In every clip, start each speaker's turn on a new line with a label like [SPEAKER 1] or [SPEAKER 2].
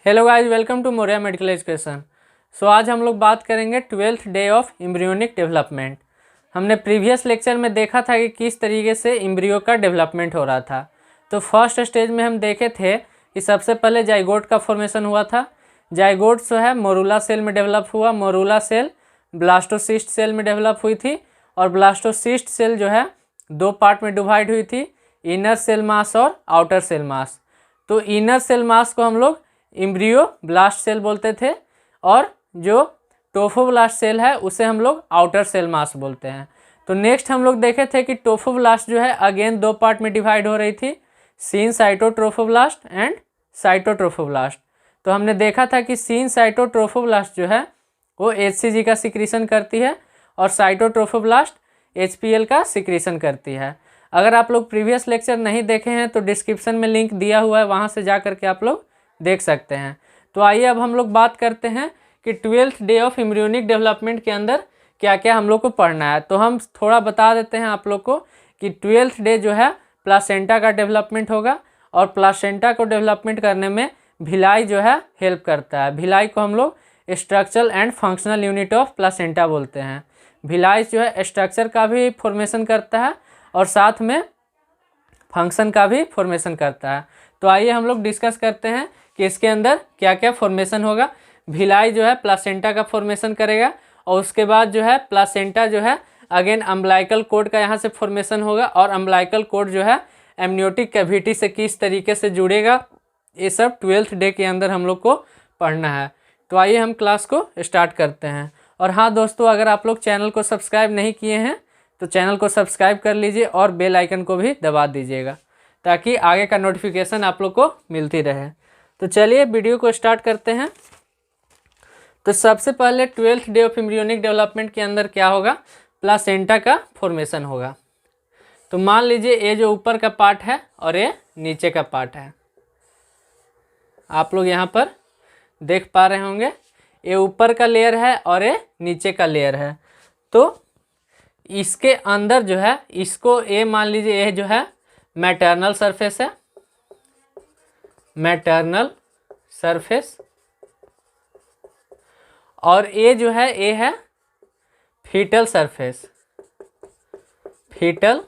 [SPEAKER 1] Hello guys, welcome to Moriya medical education. आज हम लोग बात करेंगे 12th day of embryonic development. हमने प्रीवियस लेक्चर में देखा था कि किस तरीके से एम्ब्रियो का डेवलपमेंट हो रहा था। तो फर्स्ट स्टेज में हम देखे थे कि सबसे पहले जाइगोट का फॉर्मेशन हुआ था। जाइगोट जो है मोरूला सेल में डेवलप हुआ। मोरूला सेल ब्लास्टोसिस्ट सेल में डेवलप हुई थी और ब्लास्टोसिस्ट सेल जो है दो पार्ट में डिवाइड हुई थी, इनर सेल मास और आउटर सेल मास। तो इनर सेल मास को हम लोग एम्ब्रियो ब्लास्ट सेल बोलते थे और जो टोफोब्लास्ट सेल है उसे हम लोग आउटर सेल मास बोलते हैं। तो नेक्स्ट हम लोग देखे थे कि टोफोब्लास्ट जो है अगेन दो पार्ट में डिवाइड हो रही थी, सीन साइटोट्रोफोब्लास्ट एंड साइटोट्रोफोब्लास्ट। तो हमने देखा था कि सीन साइटोट्रोफोब्लास्ट जो है वो HCG का सिक्रीशन करती है और साइटोट्रोफोब्लास्ट HPL का सिक्रीशन करती है। अगर आप लोग प्रीवियस लेक्चर नहीं देखे हैं तो डिस्क्रिप्शन में लिंक दिया हुआ है, वहाँ से जा करके आप लोग देख सकते हैं। तो आइए अब हम लोग बात करते हैं कि 12th day of embryonic development के अंदर क्या क्या हम लोग को पढ़ना है। तो हम थोड़ा बता देते हैं आप लोग को कि 12th डे जो है प्लासेंटा का डेवलपमेंट होगा और प्लासेंटा को डेवलपमेंट करने में भिलाई जो है हेल्प करता है। भिलाई को हम लोग structural and functional unit of placenta बोलते हैं। भिलाई जो है स्ट्रक्चर का भी फॉर्मेशन करता है और साथ में फंक्शन का भी फॉर्मेशन करता है। तो आइए हम लोग डिस्कस करते हैं कि इसके अंदर क्या क्या फॉर्मेशन होगा। भिलाई जो है प्लासेंटा का फॉर्मेशन करेगा और उसके बाद जो है प्लासेंटा जो है अगेन अम्बलाइकल कोड का यहाँ से फॉर्मेशन होगा और अम्बलाइकल कोड जो है एमनियोटिक कैविटी से किस तरीके से जुड़ेगा, ये सब 12th डे के अंदर हम लोग को पढ़ना है। तो आइए हम क्लास को स्टार्ट करते हैं। और हाँ दोस्तों, अगर आप लोग चैनल को सब्सक्राइब नहीं किए हैं तो चैनल को सब्सक्राइब कर लीजिए और बेल आइकन को भी दबा दीजिएगा ताकि आगे का नोटिफिकेशन आप लोग को मिलती रहे। तो चलिए वीडियो को स्टार्ट करते हैं। तो सबसे पहले 12th day of embryonic development के अंदर क्या होगा, प्लासेंटा का फॉर्मेशन होगा। तो मान लीजिए ये जो ऊपर का पार्ट है और ये नीचे का पार्ट है, आप लोग यहाँ पर देख पा रहे होंगे। ये ऊपर का लेयर है और ये नीचे का लेयर है। तो इसके अंदर जो है इसको ये मान लीजिए ये जो है मैटरनल सरफेस है, मैटरनल सरफेस, और ये जो है ये है फीटल सरफेस, फीटल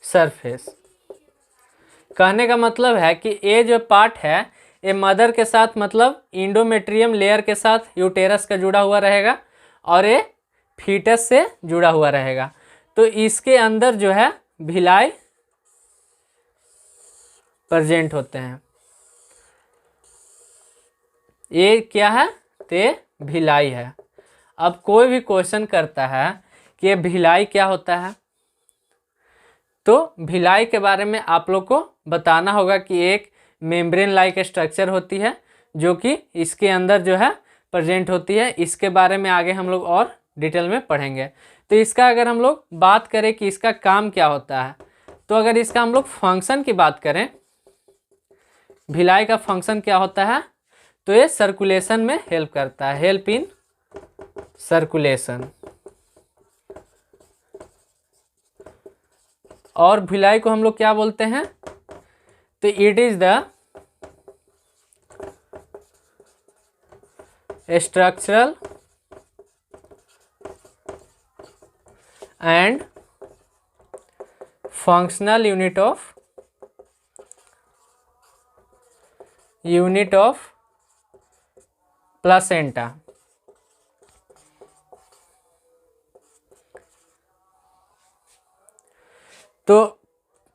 [SPEAKER 1] सरफेस। कहने का मतलब है कि ये जो पार्ट है ये मदर के साथ मतलब इंडोमेट्रियम लेयर के साथ यूटेरस का जुड़ा हुआ रहेगा और ये फीटस से जुड़ा हुआ रहेगा। तो इसके अंदर जो है भिलाई प्रेजेंट होते हैं। ये क्या है, तो भिलाई है। अब कोई भी क्वेश्चन करता है कि ये भिलाई क्या होता है, तो भिलाई के बारे में आप लोग को बताना होगा कि एक मेम्ब्रेन लाइक स्ट्रक्चर होती है जो कि इसके अंदर जो है प्रेजेंट होती है। इसके बारे में आगे हम लोग और डिटेल में पढ़ेंगे। तो इसका अगर हम लोग बात करें कि इसका काम क्या होता है, तो अगर इसका हम लोग फंक्शन की बात करें, भिलाई का फंक्शन क्या होता है, तो ये सर्कुलेशन में हेल्प करता है, हेल्प इन सर्कुलेशन। और भिलाई को हम लोग क्या बोलते हैं, तो it is the structural and functional unit of placenta. तो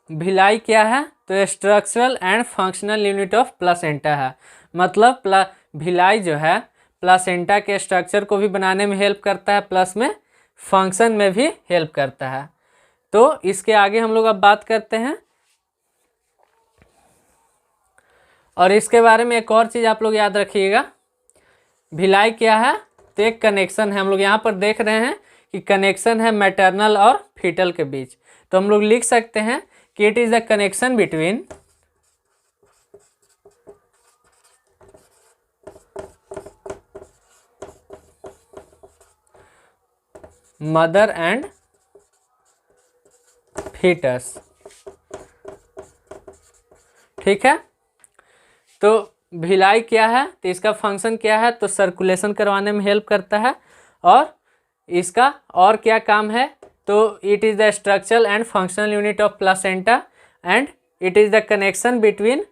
[SPEAKER 1] भिलाई क्या है, तो structural and functional unit of placenta है। मतलब भिलाई जो है प्लासेंटा के स्ट्रक्चर को भी बनाने में हेल्प करता है, प्लस में फंक्शन में भी हेल्प करता है। तो इसके आगे हम लोग अब बात करते हैं। और इसके बारे में एक और चीज़ आप लोग याद रखिएगा, भिलाई क्या है, तो एक कनेक्शन है। हम लोग यहाँ पर देख रहे हैं कि कनेक्शन है मैटरनल और फीटल के बीच। तो हम लोग लिख सकते हैं कि it is the connection between mother and fetus. ठीक है। तो भिलाई क्या है, तो इसका फंक्शन क्या है, तो सर्कुलेशन करवाने में हेल्प करता है। और इसका और क्या काम है, तो it is the structural and functional unit of placenta and it is the connection between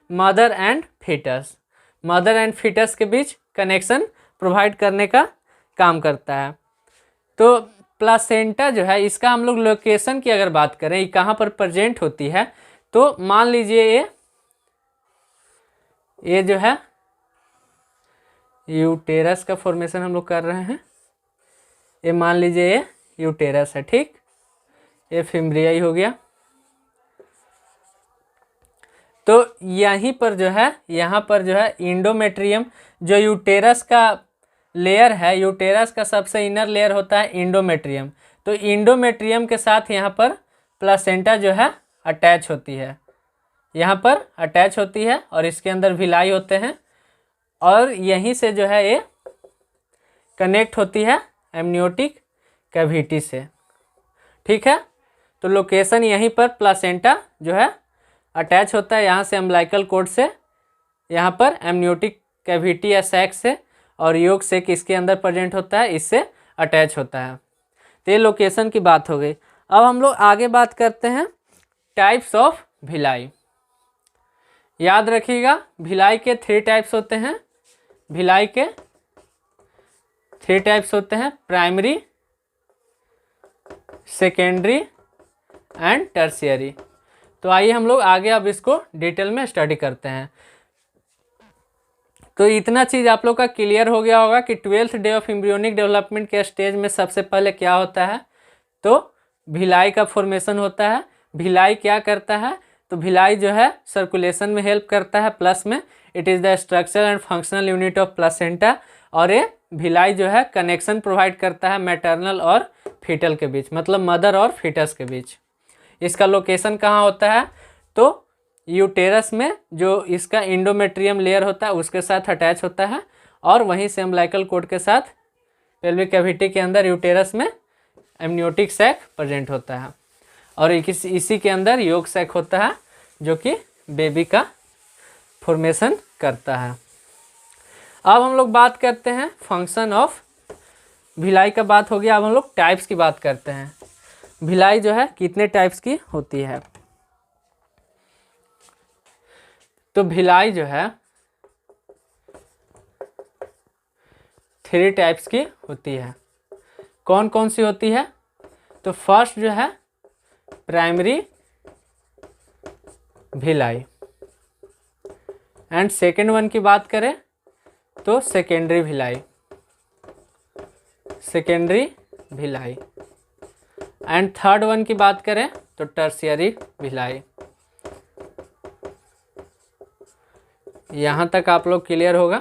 [SPEAKER 1] mother and fetus. Mother and fetus के बीच कनेक्शन प्रोवाइड करने का काम करता है। तो प्लासेंटा जो है, इसका हम लोग लोकेशन की अगर बात करें, ये कहाँ पर प्रेजेंट होती है, तो मान लीजिए ये जो है यूटेरस का फॉर्मेशन हम लोग कर रहे हैं। ये मान लीजिए ये यूटेरस है, ठीक। ये फिम्ब्रिया ही हो गया। तो यहीं पर जो है, यहाँ पर जो है इंडोमेट्रियम, जो यूटेरस का लेयर है, यूटेरस का सबसे इनर लेयर होता है इंडोमेट्रियम। तो इंडोमेट्रियम के साथ यहाँ पर प्लासेंटा जो है अटैच होती है, यहाँ पर अटैच होती है और इसके अंदर विलाई होते हैं और यहीं से जो है ये कनेक्ट होती है एमनियोटिक कैविटी से, ठीक है। तो लोकेशन यहीं पर प्लासेंटा जो है अटैच होता है, यहाँ से अम्बिलिकल कॉर्ड से यहाँ पर एमनियोटिक कैविटी या सैक से, और योग से किसके अंदर प्रेजेंट होता है, इससे अटैच होता है। तो ये लोकेशन की बात हो गई। अब हम लोग आगे बात करते हैं टाइप्स ऑफ भिलाई। याद रखिएगा, भिलाई के 3 टाइप्स होते हैं। भिलाई के 3 टाइप्स होते हैं, प्राइमरी, सेकेंडरी एंड टर्शियरी। तो आइए हम लोग आगे अब इसको डिटेल में स्टडी करते हैं। तो इतना चीज़ आप लोग का क्लियर हो गया होगा कि 12th day of embryonic development के स्टेज में सबसे पहले क्या होता है, तो भिलाई का फॉर्मेशन होता है। भिलाई क्या करता है, तो भिलाई जो है सर्कुलेशन में हेल्प करता है, प्लस में it is the structural and functional unit of placenta. और ये भिलाई जो है कनेक्शन प्रोवाइड करता है मैटरनल और फीटल के बीच, मतलब मदर और फीटस के बीच। इसका लोकेशन कहाँ होता है, तो यूटेरस में, जो इसका इंडोमेट्रियम लेयर होता है उसके साथ अटैच होता है, और वहीं से अम्बिलिकल कॉर्ड के साथ पेल्विक कैविटी के अंदर यूटेरस में एमनियोटिक सैक प्रेजेंट होता है, और इसी के अंदर योग सैक होता है जो कि बेबी का फॉर्मेशन करता है। अब हम लोग बात करते हैं फंक्शन ऑफ भिलाई का बात हो गया। अब हम लोग टाइप्स की बात करते हैं। भिलाई जो है कितने टाइप्स की होती है, तो भिलाई जो है 3 टाइप्स की होती है। कौन कौन सी होती है, तो फर्स्ट जो है primary Bhilai, and second one की बात करें तो secondary Bhilai, secondary Bhilai, and third one की बात करें तो टर्शियरी भिलाई। यहाँ तक आप लोग क्लियर होगा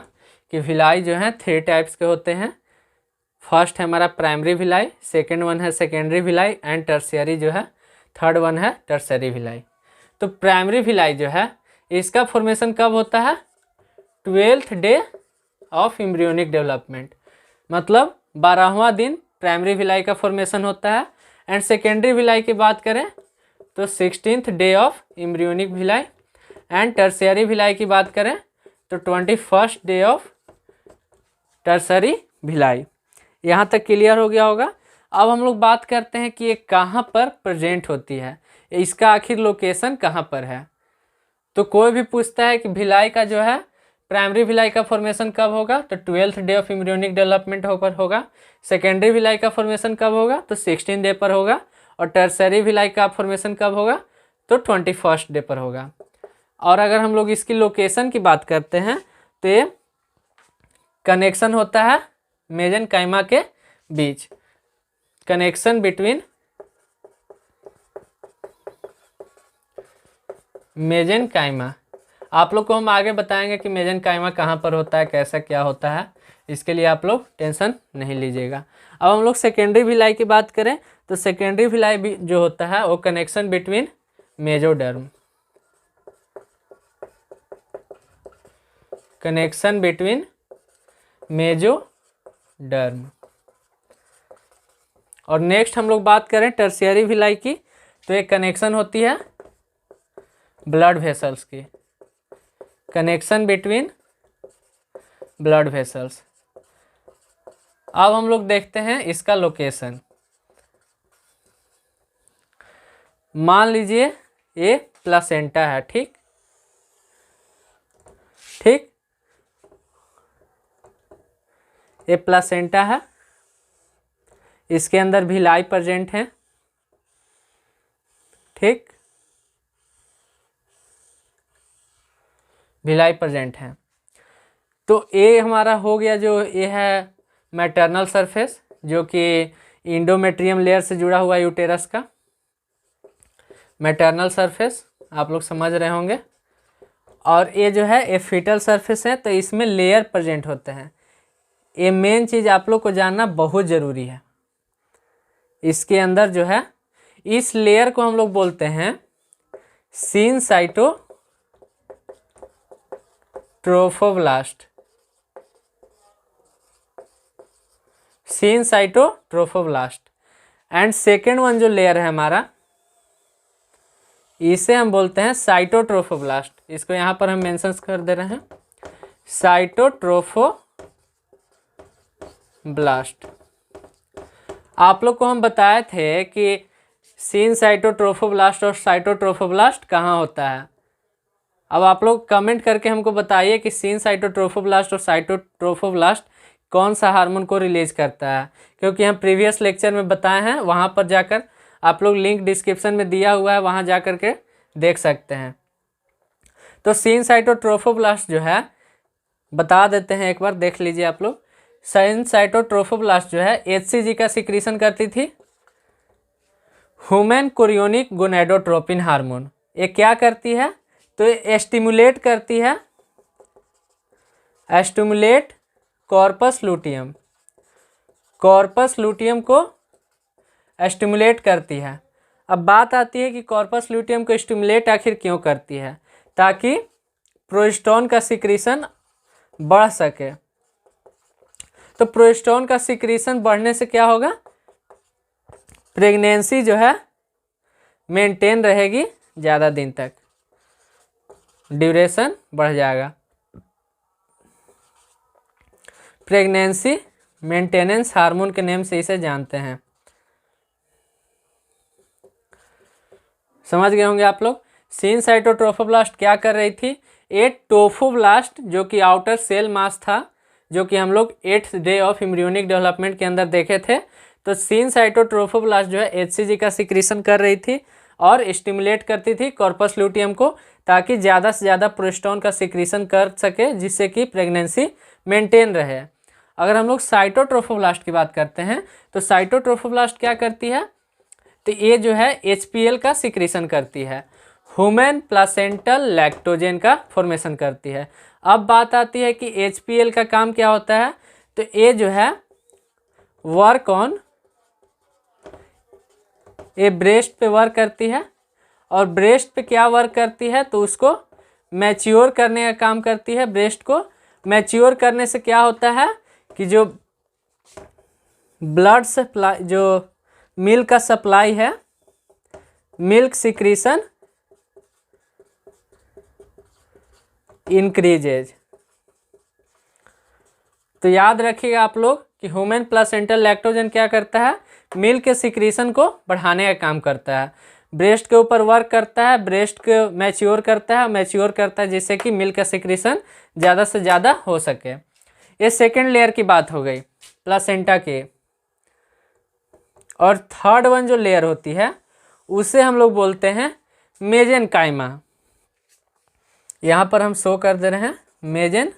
[SPEAKER 1] कि भिलाई जो है 3 टाइप्स के होते हैं। फर्स्ट है हमारा प्राइमरी भिलाई, सेकेंड वन है सेकेंडरी भिलाई, एंड टर्शियरी जो है थर्ड वन है टर्शियरी भिलाई। तो प्राइमरी भिलाई जो है इसका फॉर्मेशन कब होता है, 12th day of embryonic development, मतलब 12वां दिन प्राइमरी भिलाई का फॉर्मेशन होता है। एंड सेकेंडरी भिलाई की बात करें तो 16th day of embryonic Bhilai, and tertiary Bhilai की बात करें तो 21st day of tertiary Bhilai. यहाँ तक क्लियर हो गया होगा। अब हम लोग बात करते हैं कि ये कहाँ पर प्रेजेंट होती है, इसका आखिर लोकेशन कहाँ पर है। तो कोई भी पूछता है कि भिलाई का जो है प्राइमरी भिलाई का फॉर्मेशन कब होगा, तो 12th day of embryonic development पर होगा। सेकेंडरी भिलाई का फॉर्मेशन कब होगा, तो 16 डे पर होगा। और टर्शियरी भिलाई का फॉर्मेशन कब होगा, तो 21st डे पर होगा। और अगर हम लोग इसकी लोकेशन की बात करते हैं तो ये कनेक्शन होता है मेजेनकाइमा के बीच, कनेक्शन बिटवीन मेजेनकाइमा। आप लोग को हम आगे बताएंगे कि मेजेनकाइमा कहाँ पर होता है, कैसा क्या होता है, इसके लिए आप लोग टेंशन नहीं लीजिएगा। अब हम लोग सेकेंडरी भिलाई की बात करें तो सेकेंडरी भिलाई भी जो होता है वो connection between mesoderm, connection between mesoderm. और नेक्स्ट हम लोग बात करें टर्शियरी भिलाई की, तो एक कनेक्शन होती है ब्लड वेसल्स की, कनेक्शन बिटवीन ब्लड वेसल्स। अब हम लोग देखते हैं इसका लोकेशन। मान लीजिए ये प्लासेंटा है, ठीक ठीक, ये प्लासेंटा है, इसके अंदर भिलाई प्रेजेंट है, ठीक, भिलाई प्रेजेंट है। तो ये हमारा हो गया, जो ये है मैटरनल सरफेस, जो कि इंडोमेट्रियम लेयर से जुड़ा हुआ यूटेरस का मैटरनल सरफेस, आप लोग समझ रहे होंगे। और ये जो है ये फीटल सरफेस है, तो इसमें लेयर प्रेजेंट होते हैं। ये मेन चीज़ आप लोग को जानना बहुत ज़रूरी है। इसके अंदर जो है, इस लेयर को हम लोग बोलते हैं syncytiotrophoblast, syncytiotrophoblast. And second one जो लेयर है हमारा, इसे हम बोलते हैं साइटोट्रोफोब्लास्ट। इसको यहाँ पर हम मेंशन कर दे रहे हैं, साइटोट्रोफोब्लास्ट। आप लोग को हम बताए थे कि सिनसाइटोट्रोफोब्लास्ट और साइटोट्रोफोब्लास्ट कहाँ होता है। अब आप लोग कमेंट करके हमको बताइए कि सिनसाइटोट्रोफोब्लास्ट और साइटोट्रोफोब्लास्ट कौन सा हार्मोन को रिलीज करता है, क्योंकि हम प्रीवियस लेक्चर में बताए हैं, वहाँ पर जाकर आप लोग लिंक डिस्क्रिप्शन में दिया हुआ है, वहाँ जा कर के देख सकते हैं। तो सिनसाइटोट्रोफोब्लास्ट जो है, बता देते हैं एक बार, देख लीजिए आप लोग। सिनसाइटोट्रोफोब्लास्ट जो है HCG का सिक्रीशन करती थी, ह्यूमन कोरियोनिक गोनेडोट्रोपिन हार्मोन। ये क्या करती है, तो ये स्टिमुलेट करती है, stimulate corpus luteum, corpus luteum को स्टिमुलेट करती है। अब बात आती है कि कॉर्पस लूटियम को स्टिमुलेट आखिर क्यों करती है, ताकि प्रोजेस्टेरोन का सिक्रीशन बढ़ सके। तो प्रोजेस्टेरोन का सिक्रीशन बढ़ने से क्या होगा, प्रेगनेंसी जो है मेंटेन रहेगी, ज़्यादा दिन तक ड्यूरेशन बढ़ जाएगा। प्रेगनेंसी मेंटेनेंस हार्मोन के नेम से इसे जानते हैं। समझ गए होंगे आप लोग। सिनसाइटोट्रोफोब्लास्ट क्या कर रही थी, ए टोफोब्लास्ट जो कि आउटर सेल मास था, जो कि हम लोग 8th day of embryonic development के अंदर देखे थे। तो सिनसाइटोट्रोफोब्लास्ट जो है HCG का सिक्रीशन कर रही थी और स्टिमुलेट करती थी कॉर्पस लूटियम को, ताकि ज़्यादा से ज़्यादा प्रोजेस्टेरोन का सिक्रीशन कर सके, जिससे कि प्रेगनेंसी मेंटेन रहे। अगर हम लोग साइटोट्रोफोब्लास्ट की बात करते हैं, तो साइटोट्रोफोब्लास्ट क्या करती है, तो ये जो है HPL का सिक्रीशन करती है, ह्यूमन प्लासेंटल लैक्टोजेन का फॉर्मेशन करती है। अब बात आती है कि HPL का काम क्या होता है, तो ये जो है वर्क ऑन, ये ब्रेस्ट पे वर्क करती है, और ब्रेस्ट पे क्या वर्क करती है, तो उसको मैच्योर करने का काम करती है। ब्रेस्ट को मैच्योर करने से क्या होता है कि जो ब्लड सप्लाई, जो मिल्क का सप्लाई है, मिल्क सिक्रीशन इंक्रीजेज। तो याद रखिएगा आप लोग कि ह्यूमन प्लासेंटल लैक्टोजन क्या करता है, मिल्क के सिक्रीशन को बढ़ाने का काम करता है, ब्रेस्ट के ऊपर वर्क करता है, ब्रेस्ट को मैच्योर करता है, मैच्योर करता है जिससे कि मिल्क का सिक्रीशन ज़्यादा से ज़्यादा हो सके। ये सेकेंड लेयर की बात हो गई प्लासेंटा के। और थर्ड वन जो लेयर होती है, उसे हम लोग बोलते हैं मेजेनकाइमा। यहाँ पर हम शो कर दे रहे हैं मेजेनकाइमा।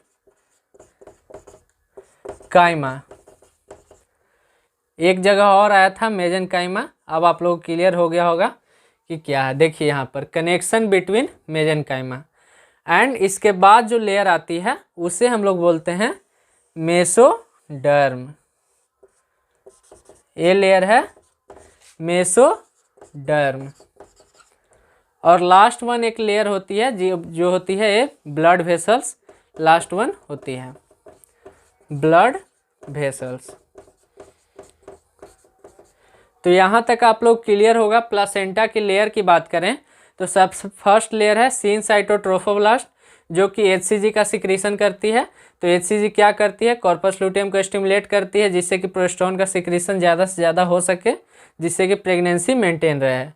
[SPEAKER 1] एक जगह और आया था मेजेनकाइमा, अब आप लोग क्लियर हो गया होगा कि क्या है। देखिए यहाँ पर कनेक्शन बिटवीन मेजेनकाइमा, एंड इसके बाद जो लेयर आती है उसे हम लोग बोलते हैं मेसोडर्म। ये लेयर है मेसोडर्म। और लास्ट वन एक लेयर होती है जो होती है ये ब्लड वेसल्स, लास्ट वन होती है ब्लड वेसल्स। तो यहाँ तक आप लोग क्लियर होगा। प्लासेंटा की लेयर की बात करें तो सब फर्स्ट लेयर है सिनसाइटोट्रोफोब्लास्ट, जो कि HCG का सिक्रीशन करती है। तो HCG क्या करती है, कॉर्पस लूटियम को स्टिमुलेट करती है जिससे कि प्रोजेस्टेरोन का सिक्रीशन ज़्यादा से ज़्यादा हो सके, जिससे कि प्रेगनेंसी मेंटेन रहे।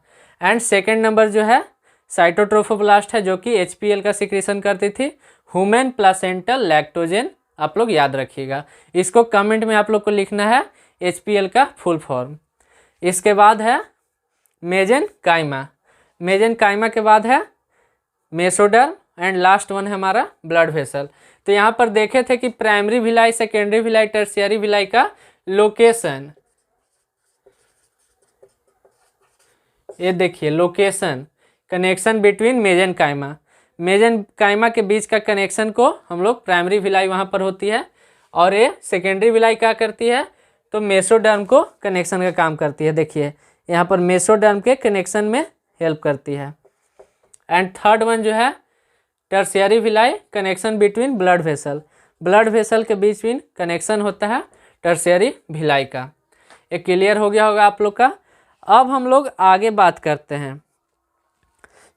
[SPEAKER 1] एंड सेकेंड नंबर जो है साइटोट्रोफोब्लास्ट है, जो कि HPL का सिक्रीशन करती थी, ह्यूमन प्लासेंटल लैक्टोजेन। आप लोग याद रखिएगा, इसको कमेंट में आप लोग को लिखना है HPL का फुल फॉर्म। इसके बाद है मेजेनकाइमा। मेजेनकाइमा के बाद है मेसोडर्म एंड लास्ट वन है हमारा ब्लड वेसल। तो यहाँ पर देखे थे कि primary villi, secondary villi, tertiary villi का लोकेशन, ये देखिए लोकेशन, कनेक्शन बिटवीन मेजेनकाइमा, मेजेनकाइमा के बीच का कनेक्शन को हम लोग प्राइमरी विलाई वहाँ पर होती है, और ये सेकेंडरी विलाई क्या करती है, तो मेसोडर्म को कनेक्शन का काम करती है। देखिए यहाँ पर मेसोडर्म के कनेक्शन में हेल्प करती है। एंड थर्ड वन जो है tertiary villi, connection between blood vessel, blood vessel के बीच में कनेक्शन होता है टर्शियरी विलाई का। ये क्लियर हो गया होगा आप लोग का। अब हम लोग आगे बात करते हैं,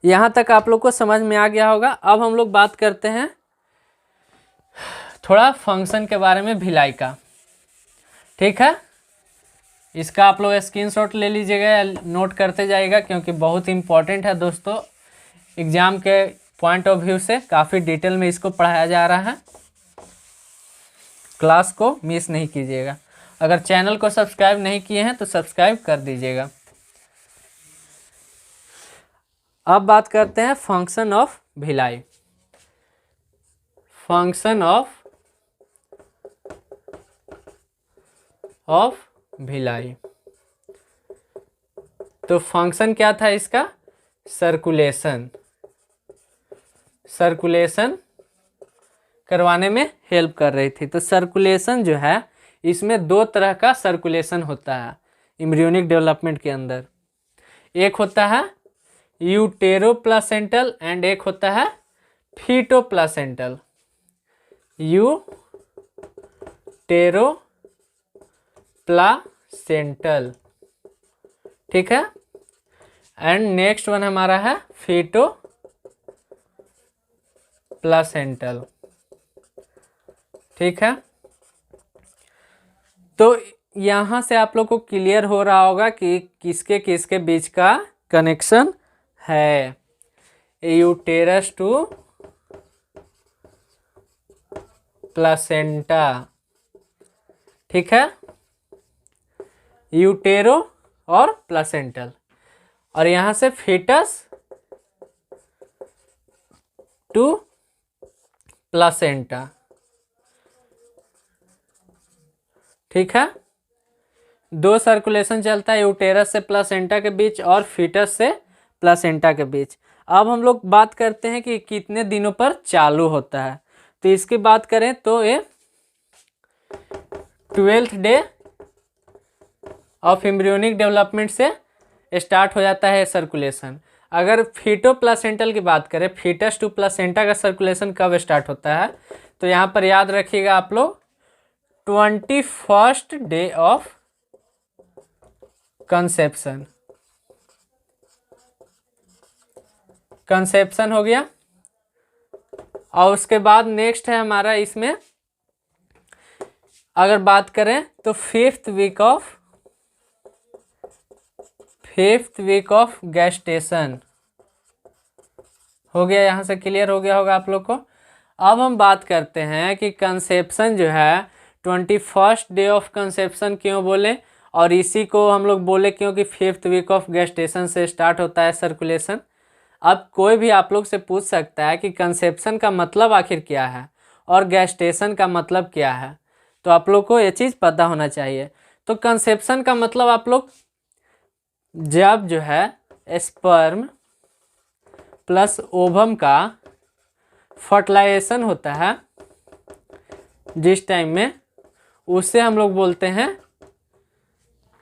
[SPEAKER 1] यहाँ तक आप लोग को समझ में आ गया होगा। अब हम लोग बात करते हैं थोड़ा फंक्शन के बारे में भिलाई का, ठीक है। इसका आप लोग स्क्रीनशॉट ले लीजिएगा या नोट करते जाइएगा, क्योंकि बहुत इंपॉर्टेंट है दोस्तों, एग्जाम के पॉइंट ऑफ व्यू से काफ़ी डिटेल में इसको पढ़ाया जा रहा है। क्लास को मिस नहीं कीजिएगा। अगर चैनल को सब्सक्राइब नहीं किए हैं तो सब्सक्राइब कर दीजिएगा। अब बात करते हैं function of Bhilai. Function of Bhilai, तो फंक्शन क्या था इसका, सर्कुलेशन, सर्कुलेशन करवाने में हेल्प कर रही थी। तो सर्कुलेशन जो है, इसमें दो तरह का सर्कुलेशन होता है एम्ब्रियोनिक डेवलपमेंट के अंदर। एक होता है यूटेरोप्लासेंटल एंड एक होता है फीटोप्लासेंटल। यूटेरोप्लासेंटल, ठीक है। एंड नेक्स्ट वन हमारा है फीटोप्लासेंटल, ठीक है। तो यहाँ से आप लोग को क्लियर हो रहा होगा कि किसके किसके बीच का कनेक्शन है, यूटेरस टू प्लासेंटा, ठीक है, यूटेरो और प्लासेंटल, और यहाँ से फीटस टू प्लासेंटा, ठीक है। दो सर्कुलेशन चलता है यूटेरस से प्लासेंटा के बीच और फीटस से प्लासेंटा के बीच। अब हम लोग बात करते हैं कि कितने दिनों पर चालू होता है। तो इसकी बात करें तो ये 12th day of embryonic development से स्टार्ट हो जाता है सर्कुलेशन। अगर फीटोप्लासेंटल की बात करें, फीटस टू प्लासेंटा का सर्कुलेशन कब स्टार्ट होता है, तो यहाँ पर याद रखिएगा आप लोग 21st day of conception. Conception हो गया। और उसके बाद नेक्स्ट है हमारा, इसमें अगर बात करें तो फिफ्थ वीक ऑफ गैस्टेशन हो गया। यहाँ से क्लियर हो गया होगा आप लोग को। अब हम बात करते हैं कि कंसेप्शन जो है 21st डे ऑफ कंसेप्शन क्यों बोले, और इसी को हम लोग बोले क्योंकि 5th वीक ऑफ गैस्टेशन से स्टार्ट होता है सर्कुलेशन। अब कोई भी आप लोग से पूछ सकता है कि कंसेप्शन का मतलब आखिर क्या है और गैस्टेशन का मतलब क्या है, तो आप लोग को ये चीज़ पता होना चाहिए। तो कंसेप्शन का मतलब आप लोग जब जो है स्पर्म प्लस ओवम का फर्टिलाइजेशन होता है जिस टाइम में, उससे हम लोग बोलते हैं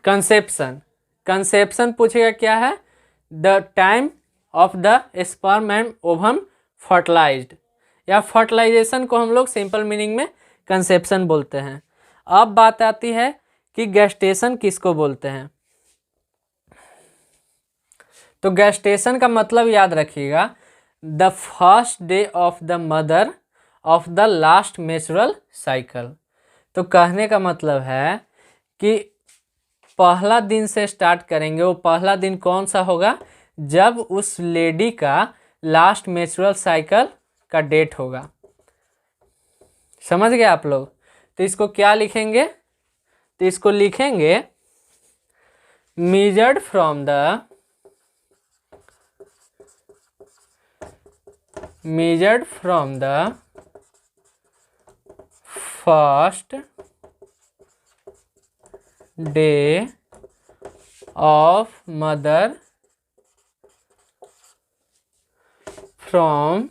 [SPEAKER 1] कंसेप्शन। कंसेप्शन पूछेगा क्या है, the time of the sperm and ovum fertilized, या फर्टिलाइजेशन को हम लोग सिंपल मीनिंग में कंसेप्शन बोलते हैं। अब बात आती है कि गैस्टेशन किसको बोलते हैं। तो गैस्टेशन का मतलब याद रखिएगा, the first day of the mother of the last menstrual cycle. तो कहने का मतलब है कि पहला दिन से स्टार्ट करेंगे। वो पहला दिन कौन सा होगा? जब उस लेडी का लास्ट मेंस्ट्रुअल साइकिल का डेट होगा। समझ गए आप लोग? तो इसको क्या लिखेंगे? तो इसको लिखेंगे measured from the first day of mother from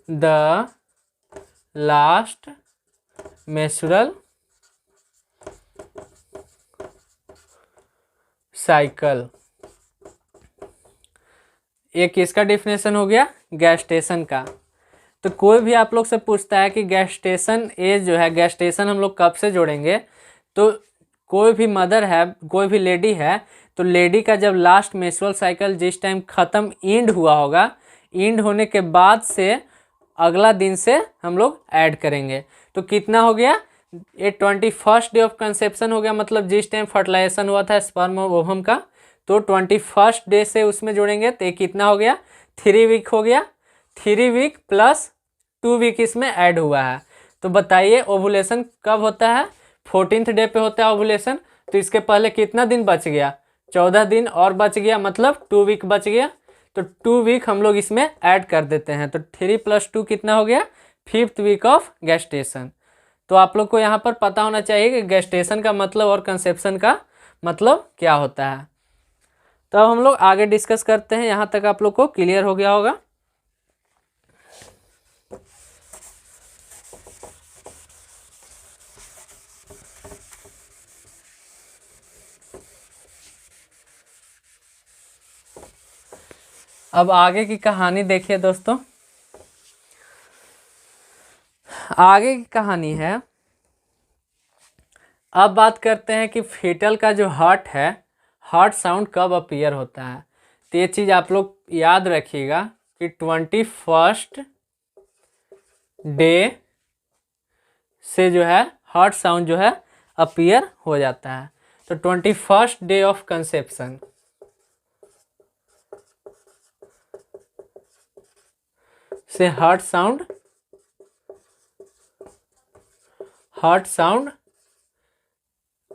[SPEAKER 1] the last menstrual cycle. एक इसका डेफिनेशन हो गया गैस्टेशन का। तो कोई भी आप लोग से पूछता है कि गैस्टेशन एज जो है, गैस्टेशन हम लोग कब से जोड़ेंगे? तो कोई भी मदर है, कोई भी लेडी है, तो लेडी का जब लास्ट मेंस्ट्रुअल साइकिल जिस टाइम ख़त्म एंड हुआ होगा, एंड होने के बाद से अगला दिन से हम लोग ऐड करेंगे। तो कितना हो गया? ये 21st डे ऑफ कंसेप्शन हो गया, मतलब जिस टाइम फर्टिलाइजेशन हुआ था स्पर्म और ओवम का, तो 21st डे से उसमें जोड़ेंगे। तो ये कितना हो गया? 3 वीक हो गया। 3 वीक प्लस 2 वीक इसमें ऐड हुआ है। तो बताइए ओवुलेशन कब होता है? 14th डे पे होता है ओवुलेशन। तो इसके पहले कितना दिन बच गया? 14 दिन और बच गया, मतलब 2 वीक बच गया। तो 2 वीक हम लोग इसमें ऐड कर देते हैं। तो 3 + 2 कितना हो गया? 5th week of gestation. तो आप लोग को यहाँ पर पता होना चाहिए कि गैस्टेशन का मतलब और कंसेप्शन का मतलब क्या होता है। तो अब हम लोग आगे डिस्कस करते हैं। यहाँ तक आप लोग को क्लियर हो गया होगा। अब आगे की कहानी देखिए दोस्तों। आगे की कहानी है, अब बात करते हैं कि फीटल का जो हार्ट है, हार्ट साउंड कब अपीयर होता है। तो ये चीज़ आप लोग याद रखिएगा कि 21st डे से जो है हार्ट साउंड जो है अपीयर हो जाता है। तो 21st डे ऑफ कंसेप्शन से हार्ट साउंड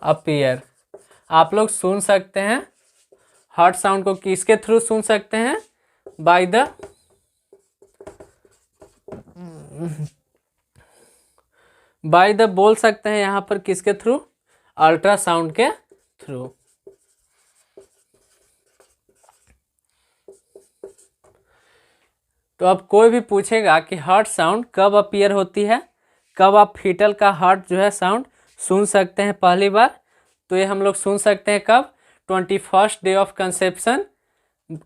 [SPEAKER 1] अपीयर। आप लोग सुन सकते हैं हार्ट साउंड को किसके थ्रू सुन सकते हैं? बाय द बोल सकते हैं यहाँ पर किसके थ्रू? अल्ट्रासाउंड के थ्रू। तो अब कोई भी पूछेगा कि हार्ट साउंड कब अपीयर होती है, कब आप फीटल का हार्ट जो है साउंड सुन सकते हैं पहली बार, तो ये हम लोग सुन सकते हैं कब? 21st day of conception.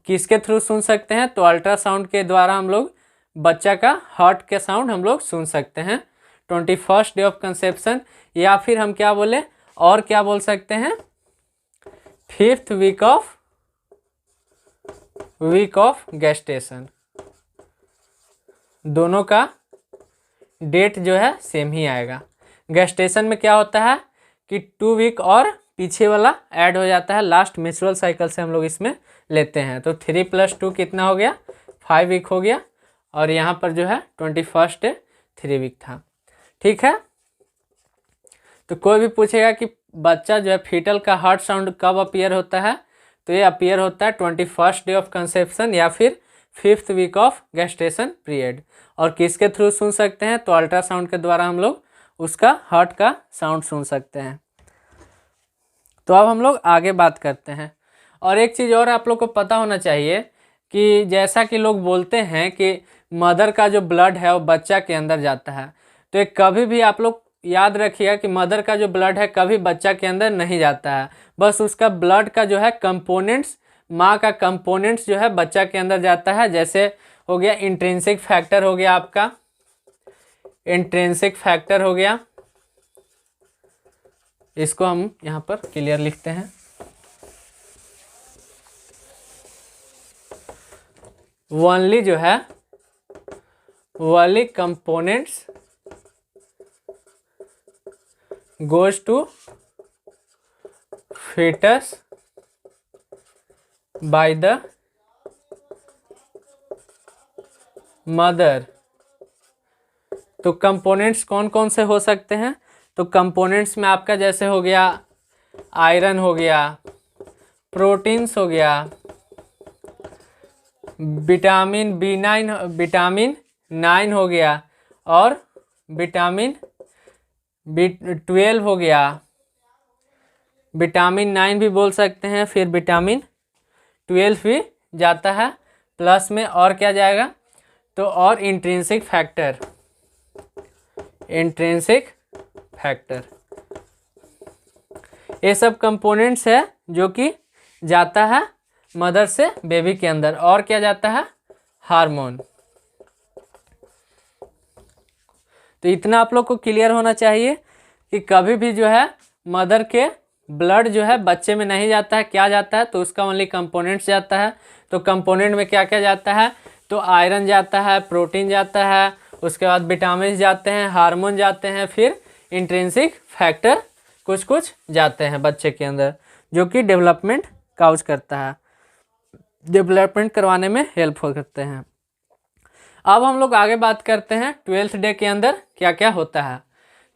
[SPEAKER 1] किसके थ्रू सुन सकते हैं? तो अल्ट्रासाउंड के द्वारा हम लोग बच्चा का हार्ट के साउंड हम लोग सुन सकते हैं 21st डे ऑफ कंसेप्शन। या फिर हम क्या बोले, और क्या बोल सकते हैं? 5th week of gestation. दोनों का डेट जो है सेम ही आएगा। गैस्टेशन में क्या होता है कि 2 वीक और पीछे वाला ऐड हो जाता है, लास्ट मेंस्ट्रुअल साइकिल से हम लोग इसमें लेते हैं। तो 3 + 2 कितना हो गया? 5 वीक हो गया। और यहाँ पर जो है 21st डे 3 वीक था। ठीक है। तो कोई भी पूछेगा कि बच्चा जो है फीटल का हार्ट साउंड कब अपीयर होता है, तो ये अपीयर होता है 21st डे ऑफ कंसेप्शन या फिर 5th week of gestation period. और किसके थ्रू सुन सकते हैं? तो अल्ट्रासाउंड के द्वारा हम लोग उसका हार्ट का साउंड सुन सकते हैं। तो अब हम लोग आगे बात करते हैं। और एक चीज़ और आप लोग को पता होना चाहिए कि जैसा कि लोग बोलते हैं कि मदर का जो ब्लड है वो बच्चा के अंदर जाता है, तो एक कभी भी आप लोग याद रखिएगा कि मदर का जो ब्लड है कभी बच्चा के अंदर नहीं जाता है। बस उसका ब्लड का जो है कंपोनेंट्स, माँ का कंपोनेंट्स जो है बच्चा के अंदर जाता है। जैसे हो गया इंट्रिंसिक फैक्टर, हो गया आपका इंट्रिंसिक फैक्टर हो गया, इसको हम यहाँ पर क्लियर लिखते हैं। ओनली जो है only components goes to fetus by the mother। तो कंपोनेंट्स कौन कौन से हो सकते हैं? तो कंपोनेंट्स में आपका जैसे हो गया आयरन हो गया, प्रोटीन्स हो गया, विटामिन B9 विटामिन 9 हो गया, और विटामिन B12 हो गया, विटामिन 9 भी बोल सकते हैं, फिर विटामिन 12 भी जाता है प्लस में, और क्या जाएगा तो और इंट्रिंसिक फैक्टर, इंट्रिंसिक फैक्टर, ये सब कंपोनेंट्स है जो कि जाता है मदर से बेबी के अंदर। और क्या जाता है? हार्मोन। तो इतना आप लोग को क्लियर होना चाहिए कि कभी भी जो है मदर के ब्लड जो है बच्चे में नहीं जाता है, क्या जाता है तो उसका ओनली कंपोनेंट्स जाता है। तो कंपोनेंट में क्या क्या जाता है? तो आयरन जाता है, प्रोटीन जाता है, उसके बाद विटामिन जाते हैं, हार्मोन जाते हैं, फिर इंट्रिंसिक फैक्टर कुछ कुछ जाते हैं बच्चे के अंदर, जो कि डेवलपमेंट काउज करता है, डेवलपमेंट करवाने में हेल्प हो करते हैं। अब हम लोग आगे बात करते हैं 12th डे के अंदर क्या क्या होता है।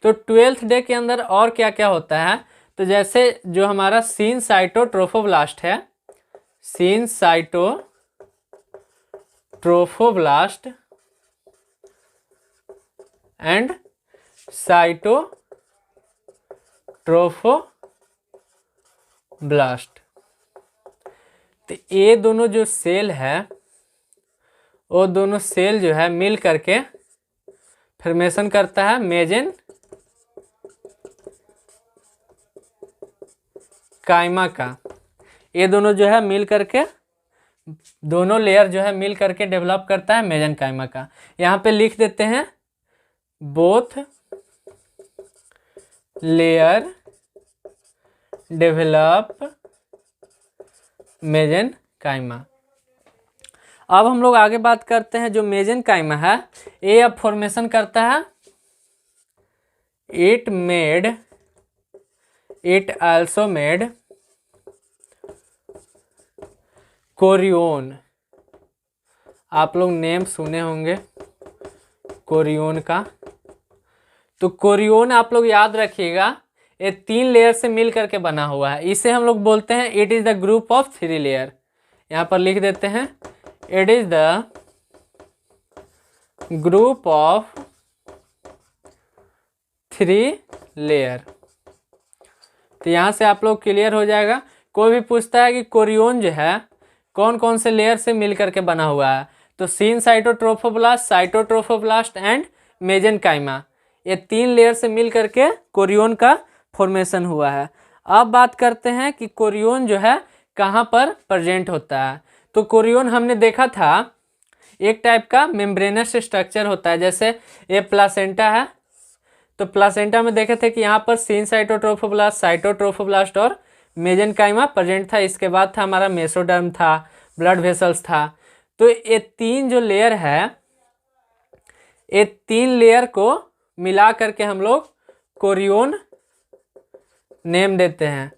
[SPEAKER 1] तो 12th डे के अंदर और क्या क्या होता है? तो जैसे जो हमारा सिनसाइटोट्रोफोब्लास्ट है, सिनसाइटोट्रोफोब्लास्ट एंड साइटोट्रोफोब्लास्ट, तो ये दोनों जो सेल है वो दोनों सेल जो है मिल करके फॉर्मेशन करता है मेजन काइमा का। ये दोनों जो है मिल करके, दोनों लेयर जो है मिल करके डेवलप करता है मेजन काइमा का। यहाँ पे लिख देते हैं बोथ लेयर डेवलप मेजन काइमा। अब हम लोग आगे बात करते हैं जो मेजन काइमा है, ये अब फॉर्मेशन करता है, इट आल्सो मेड कोरियोन। आप लोग नेम सुने होंगे कोरियोन का। तो कोरियोन आप लोग याद रखिएगा, ये 3 लेयर से मिल करके बना हुआ है। इसे हम लोग बोलते हैं it is the group of 3 layer. यहाँ पर लिख देते हैं it is the group of 3 layer. तो यहाँ से आप लोग क्लियर हो जाएगा। कोई भी पूछता है कि कोरियोन जो है कौन कौन से लेयर से मिल करके बना हुआ है, तो सिनसाइटोट्रोफोब्लास्ट, साइटोट्रोफोब्लास्ट एंड मेजन काइमा, ये 3 लेयर से मिल करके कोरियोन का फॉर्मेशन हुआ है। अब बात करते हैं कि कोरियोन जो है कहाँ पर प्रेजेंट होता है। तो कोरियोन हमने देखा था एक टाइप का मेम्ब्रेनस स्ट्रक्चर होता है, जैसे ये प्लासेंटा है, तो प्लासेंटा में देखे थे कि यहाँ पर सिनसाइटोट्रोफोब्लास्ट, साइटोट्रोफोब्लास्ट और मेजेनकाइमा प्रेजेंट था। इसके बाद था हमारा मेसोडर्म था, ब्लड वेसल्स था। तो ये 3 जो लेयर है, ये 3 लेयर को मिला करके हम लोग कोरियोन नेम देते हैं।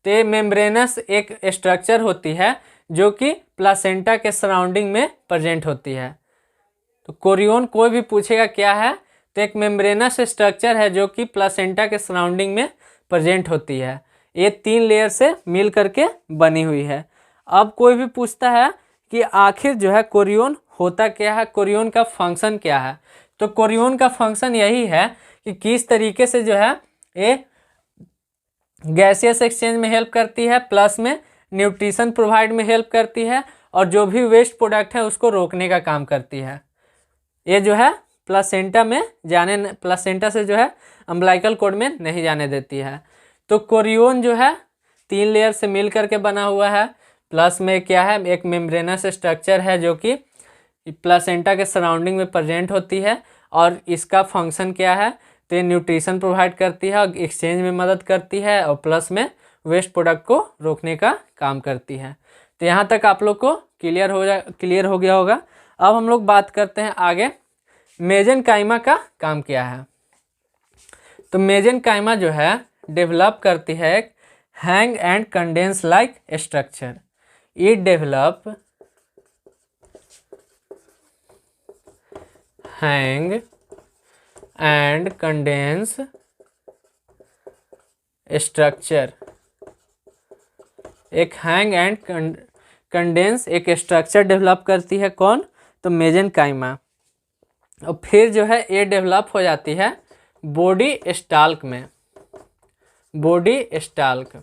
[SPEAKER 1] तो ये मेम्ब्रेनस एक स्ट्रक्चर होती है जो कि प्लासेंटा के सराउंडिंग में प्रेजेंट होती है। तो कोरियोन कोई भी पूछेगा क्या है, तो एक मेम्ब्रेनस स्ट्रक्चर है जो कि प्लासेंटा के सराउंडिंग में प्रेजेंट होती है। ये 3 लेयर से मिल करके बनी हुई है। अब कोई भी पूछता है कि आखिर जो है कोरियोन होता क्या है, कोरियोन का फंक्शन क्या है, तो कोरियोन का फंक्शन यही है कि किस तरीके से जो है ये गैसियस एक्सचेंज में हेल्प करती है, प्लस में न्यूट्रिशन प्रोवाइड में हेल्प करती है, और जो भी वेस्ट प्रोडक्ट है उसको रोकने का काम करती है। ये जो है प्लासेंटा में जाने, प्लासेंटा से जो है अम्बिलिकल कॉर्ड में नहीं जाने देती है। तो कोरियोन जो है 3 लेयर से मिल करके बना हुआ है, प्लस में क्या है एक मेम्ब्रेनस स्ट्रक्चर है जो कि प्लासेंटा के सराउंडिंग में प्रेजेंट होती है, और इसका फंक्शन क्या है, तो ये न्यूट्रिशन प्रोवाइड करती है और एक्सचेंज में मदद करती है, और प्लस में वेस्ट प्रोडक्ट को रोकने का काम करती है। तो यहाँ तक आप लोग को क्लियर हो गया होगा। अब हम लोग बात करते हैं आगे मेजेनकाइमा का काम क्या है। तो मेजेनकाइमा जो है डेवलप करती है एक hang and condense like structure. It develop hang and condense structure. एक हैंग एंड कंडेंस एक स्ट्रक्चर डेवलप करती है कौन? तो मेजेनकाइमा। और फिर जो है ये डेवलप हो जाती है बॉडी स्टाल्क में। Body stalk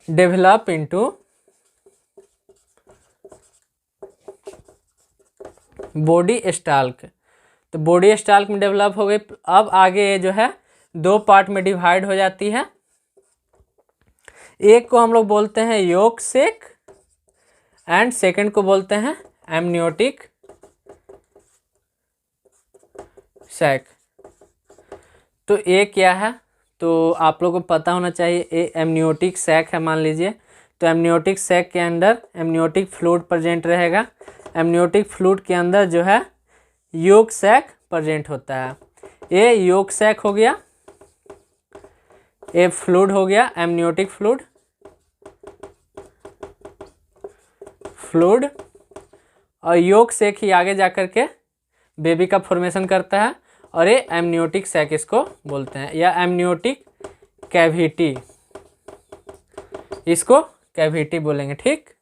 [SPEAKER 1] develop into body stalk. तो बॉडी स्टाल्क में डेवलप हो गई। अब आगे ये जो है दो पार्ट में डिवाइड हो जाती है। एक को हम लोग बोलते हैं योक सेक एंड सेकंड को बोलते हैं एमनियोटिक सैक। तो ये क्या है? तो आप लोगों को पता होना चाहिए। ये एमनियोटिक सैक है मान लीजिए। तो एमनियोटिक सैक के अंदर एमनियोटिक फ्लूइड प्रेजेंट रहेगा। एमनियोटिक फ्लूइड के अंदर जो है योक सैक प्रेजेंट होता है। ये योक सैक हो गया, ये फ्लूइड हो गया एमनियोटिक फ्लूइड और योक सैक ही आगे जाकर के बेबी का फॉर्मेशन करता है। और ये एमनियोटिक सैक इसको बोलते हैं, या एमनियोटिक कैविटी, इसको कैविटी बोलेंगे। ठीक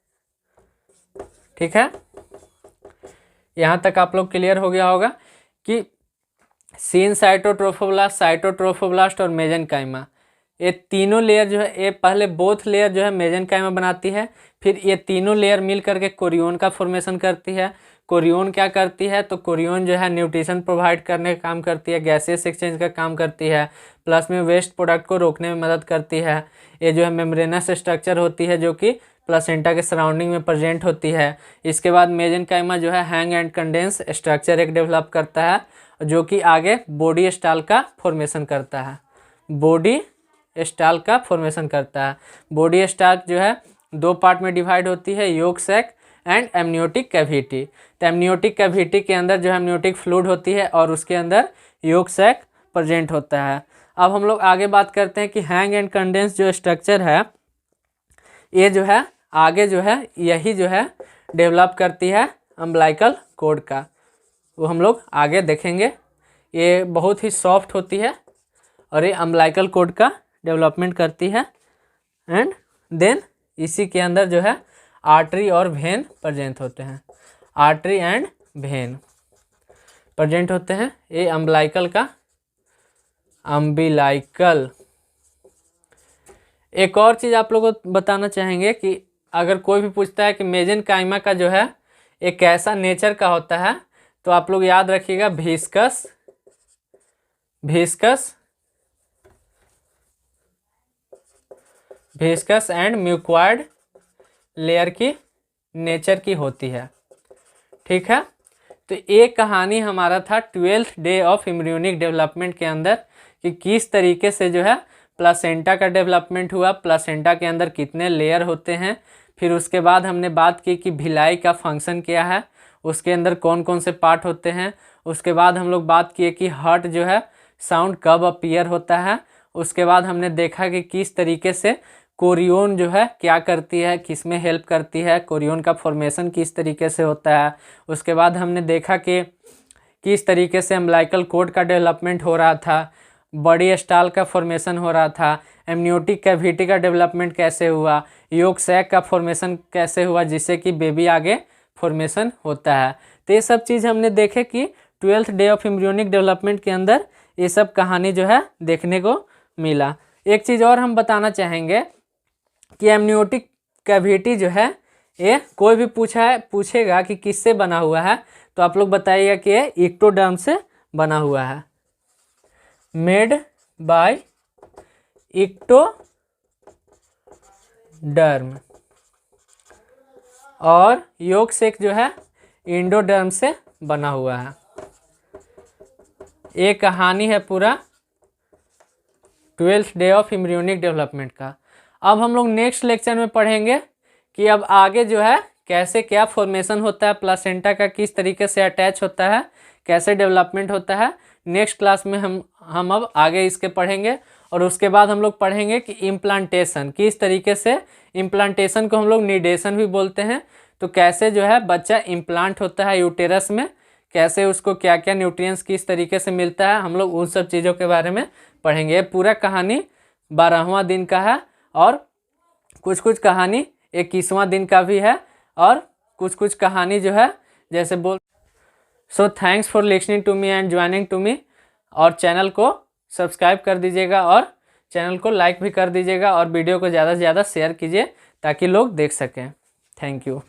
[SPEAKER 1] है। यहाँ तक आप लोग क्लियर हो गया होगा कि साइटोट्रोफोब्लास्ट और मेजेनकाइमा, ये तीनों लेयर जो है, ये पहले बोथ लेयर जो है मेजेनकाइमा बनाती है। फिर ये तीनों लेयर मिल करके कोरियोन का फॉर्मेशन करती है। कोरियोन क्या करती है? तो कोरियोन जो है न्यूट्रिशन प्रोवाइड करने का काम करती है, गैसेस एक्सचेंज का काम करती है, प्लस में वेस्ट प्रोडक्ट को रोकने में मदद करती है। ये जो है मेम्ब्रेनस स्ट्रक्चर होती है जो कि प्लासेंटा के सराउंडिंग में प्रेजेंट होती है। इसके बाद मेजेनकाइमा जो है हैंग एंड कंडेंस स्ट्रक्चर एक डेवलप करता है जो कि आगे बॉडी स्टाल का फॉर्मेशन करता है। बॉडी स्टाल का फॉर्मेशन करता है। बॉडी स्टाल जो है दो पार्ट में डिवाइड होती है, yolk sac and amniotic cavity. तो एमनियोटिक कैविटी के अंदर जो है एमनियोटिक फ्लूइड होती है और उसके अंदर योक सैक प्रेजेंट होता है। अब हम लोग आगे बात करते हैं कि हैंग एंड कंडेंस जो स्ट्रक्चर है, ये जो है आगे जो है यही जो है डेवलप करती है अम्बिलाइकल कॉर्ड का। वो हम लोग आगे देखेंगे। ये बहुत ही सॉफ्ट होती है और ये अम्बिलाइकल कॉर्ड का डेवलपमेंट करती है। एंड देन इसी के अंदर जो है आर्टरी और वेन प्रेजेंट होते हैं। आर्टरी एंड वेन प्रेजेंट होते हैं। ये अम्बिलाइकल का अम्बिलाइकल। एक और चीज़ आप लोगों को बताना चाहेंगे कि अगर कोई भी पूछता है कि मेजेनकाइमा का जो है एक कैसा नेचर का होता है, तो आप लोग याद रखिएगा विस्कस एंड म्यूक्वाइड लेयर की नेचर की होती है। ठीक है। तो ये कहानी हमारा था 12th day of embryonic development के अंदर कि किस तरीके से जो है प्लासेंटा का डेवलपमेंट हुआ, प्लासेंटा के अंदर कितने लेयर होते हैं। फिर उसके बाद हमने बात की कि भिलाई का फंक्शन क्या है, उसके अंदर कौन कौन से पार्ट होते हैं। उसके बाद हम लोग बात किए कि हार्ट जो है साउंड कब अपीयर होता है। उसके बाद हमने देखा कि किस तरीके से कोरियोन जो है क्या करती है, किस में हेल्प करती है, कोरियोन का फॉर्मेशन किस तरीके से होता है। उसके बाद हमने देखा कि किस तरीके से अम्बिलाइकल कॉर्ड का डेवलपमेंट हो रहा था, बॉडी स्टाल का फॉर्मेशन हो रहा था, एमनियोटिक कैविटी का डेवलपमेंट कैसे हुआ, योक सैक का फॉर्मेशन कैसे हुआ जिससे कि बेबी आगे फॉर्मेशन होता है। तो ये सब चीज़ हमने देखे कि 12th day of embryonic development के अंदर ये सब कहानी जो है देखने को मिला। एक चीज़ और हम बताना चाहेंगे कि एमनियोटिक कैविटी जो है ये कोई भी पूछेगा कि किससे बना हुआ है, तो आप लोग बताइएगा कि ये इक्टोडर्म से बना हुआ है। Made by ectoderm. और योक सैक जो है इंडोडर्म से बना हुआ है। ये कहानी है पूरा 12th day of embryonic development का। अब हम लोग नेक्स्ट लेक्चर में पढ़ेंगे कि अब आगे जो है कैसे क्या फॉर्मेशन होता है, प्लासेंटा का किस तरीके से अटैच होता है, कैसे डेवलपमेंट होता है, नेक्स्ट क्लास में हम अब आगे इसके पढ़ेंगे। और उसके बाद हम लोग पढ़ेंगे कि इम्प्लांटेशन किस तरीके से, इम्प्लांटेशन को हम लोग निडेशन भी बोलते हैं। तो कैसे जो है बच्चा इम्प्लांट होता है यूटेरस में, कैसे उसको क्या क्या न्यूट्रिएंट्स किस तरीके से मिलता है, हम लोग उन सब चीज़ों के बारे में पढ़ेंगे। पूरा कहानी 12वां दिन का है और कुछ कुछ कहानी 21वां दिन का भी है और कुछ कुछ कहानी जो है जैसे बोल। So thanks for listening to me and joining to me. और चैनल को सब्सक्राइब कर दीजिएगा और चैनल को लाइक भी कर दीजिएगा और वीडियो को ज़्यादा से ज़्यादा शेयर कीजिए ताकि लोग देख सकें। Thank you.